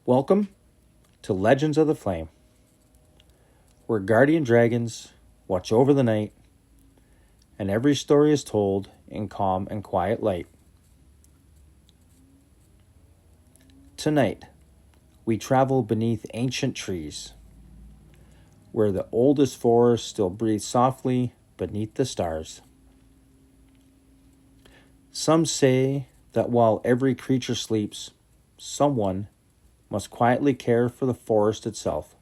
Welcome to Legends of the Flame, where guardian dragons watch over the night, and every story is told in calm and quiet light. Tonight, we travel beneath ancient trees, where the oldest forest still breathes softly beneath the stars. Some say that while every creature sleeps, someone must quietly care for the forest itself,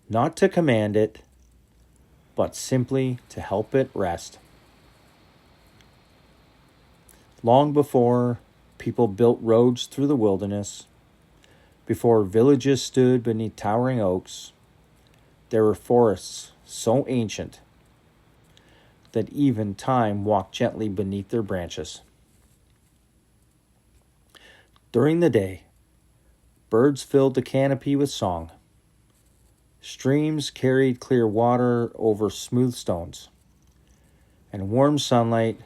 not to command it, but simply to help it rest. Long before people built roads through the wilderness, before villages stood beneath towering oaks, there were forests so ancient that even time walked gently beneath their branches. During the day, birds filled the canopy with song. Streams carried clear water over smooth stones, and warm sunlight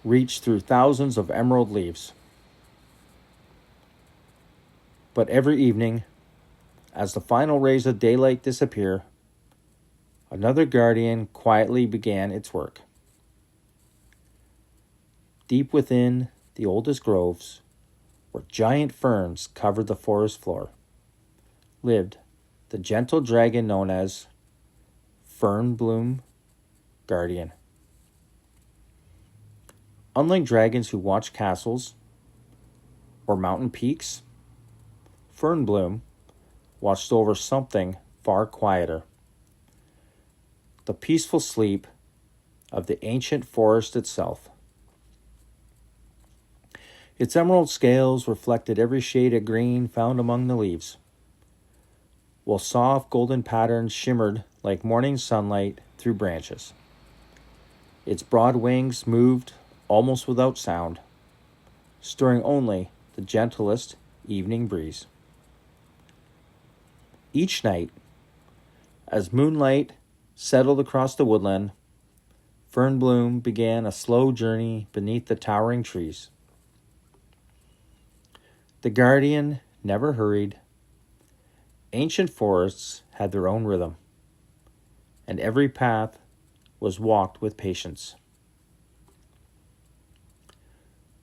reached through thousands of emerald leaves. But every evening, as the final rays of daylight disappear, another guardian quietly began its work. Deep within the oldest groves, where giant ferns covered the forest floor, lived the gentle dragon known as Fernbloom Guardian. Unlike dragons who watch castles or mountain peaks, Fernbloom watched over something far quieter: the peaceful sleep of the ancient forest itself. Its emerald scales reflected every shade of green found among the leaves, while soft golden patterns shimmered like morning sunlight through branches. Its broad wings moved almost without sound, stirring only the gentlest evening breeze. Each night, as moonlight settled across the woodland, Fernbloom began a slow journey beneath the towering trees. The guardian never hurried. Ancient forests had their own rhythm, and every path was walked with patience.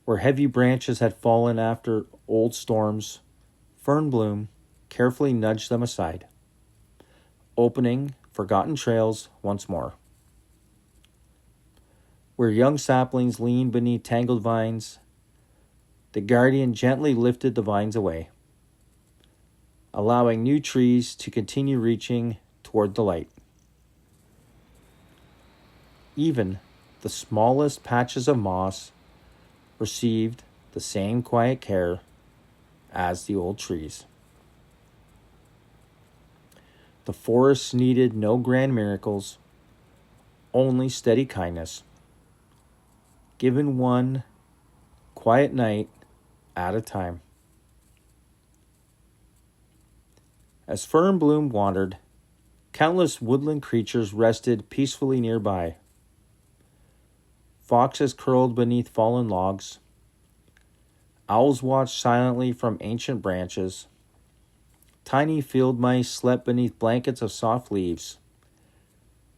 Where heavy branches had fallen after old storms, Fernbloom carefully nudged them aside, opening forgotten trails once more. Where young saplings leaned beneath tangled vines, the guardian gently lifted the vines away, allowing new trees to continue reaching toward the light. Even the smallest patches of moss received the same quiet care as the old trees. The forests needed no grand miracles, only steady kindness, given one quiet night at a time. As Fernbloom wandered, countless woodland creatures rested peacefully nearby. Foxes curled beneath fallen logs. Owls watched silently from ancient branches. Tiny field mice slept beneath blankets of soft leaves,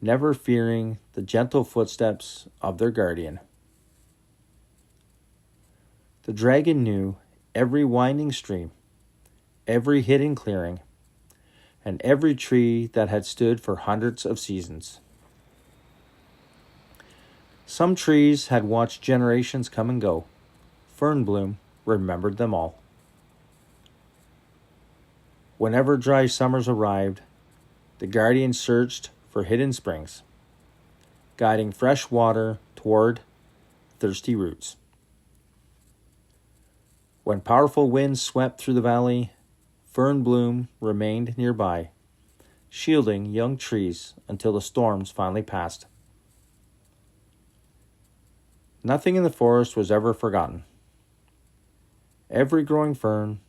never fearing the gentle footsteps of their guardian. The dragon knew every winding stream, every hidden clearing, and every tree that had stood for hundreds of seasons. Some trees had watched generations come and go. Fernbloom remembered them all. Whenever dry summers arrived, the guardian searched for hidden springs, guiding fresh water toward thirsty roots. When powerful winds swept through the valley, Fernbloom remained nearby, shielding young trees until the storms finally passed. Nothing in the forest was ever forgotten. Every growing fern,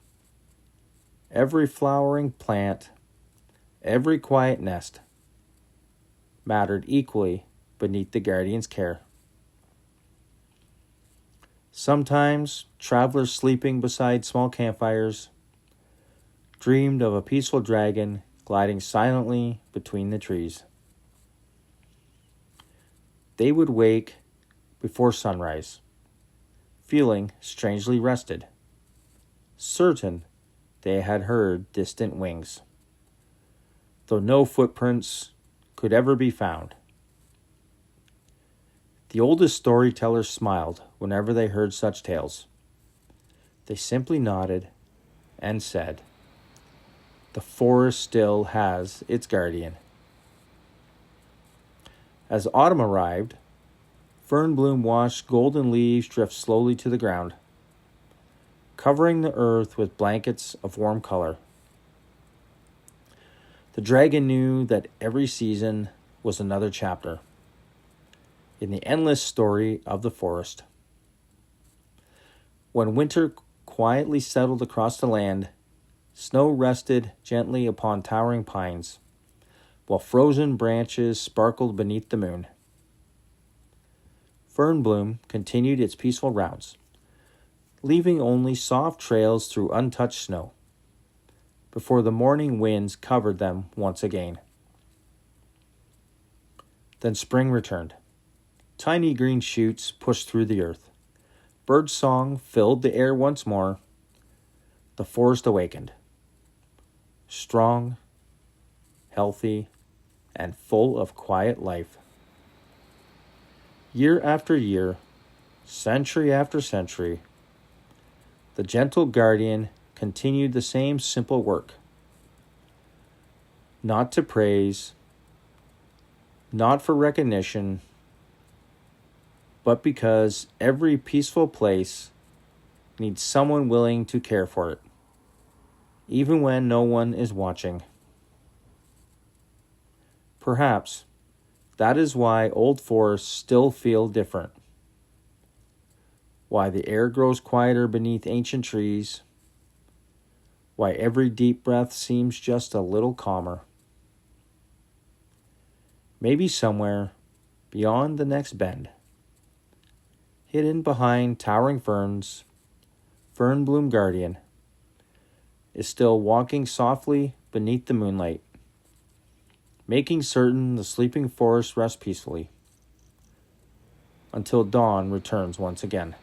every flowering plant, every quiet nest mattered equally beneath the guardian's care. Sometimes travelers sleeping beside small campfires, dreamed of a peaceful dragon gliding silently between the trees. They would wake before sunrise, feeling strangely rested, certain they had heard distant wings, though no footprints could ever be found. The oldest storytellers smiled whenever they heard such tales. They simply nodded and said, "The forest still has its guardian." As autumn arrived, Fernbloom watched golden leaves drift slowly to the ground, covering the earth with blankets of warm color. The dragon knew that every season was another chapter in the endless story of the forest. When winter quietly settled across the land, snow rested gently upon towering pines, while frozen branches sparkled beneath the moon. Fernbloom continued its peaceful rounds, leaving only soft trails through untouched snow, before the morning winds covered them once again. Then spring returned. Tiny green shoots pushed through the earth. Bird song filled the air once more. The forest awakened, strong, healthy, and full of quiet life. Year after year, century after century, the gentle guardian continued the same simple work. Not to praise, not for recognition, but because every peaceful place needs someone willing to care for it, even when no one is watching. Perhaps that is why old forests still feel different, why the air grows quieter beneath ancient trees, why every deep breath seems just a little calmer. Maybe somewhere beyond the next bend, hidden behind towering ferns, Fernbloom Guardian is still walking softly beneath the moonlight, making certain the sleeping forest rests peacefully until dawn returns once again.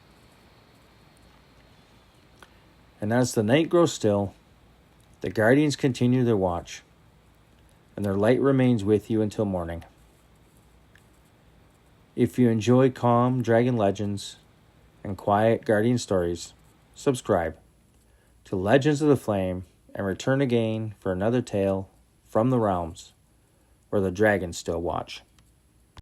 And as the night grows still, the guardians continue their watch, and their light remains with you until morning. If you enjoy calm dragon legends and quiet guardian stories, subscribe to Legends of the Flame and return again for another tale from the realms where the dragons still watch.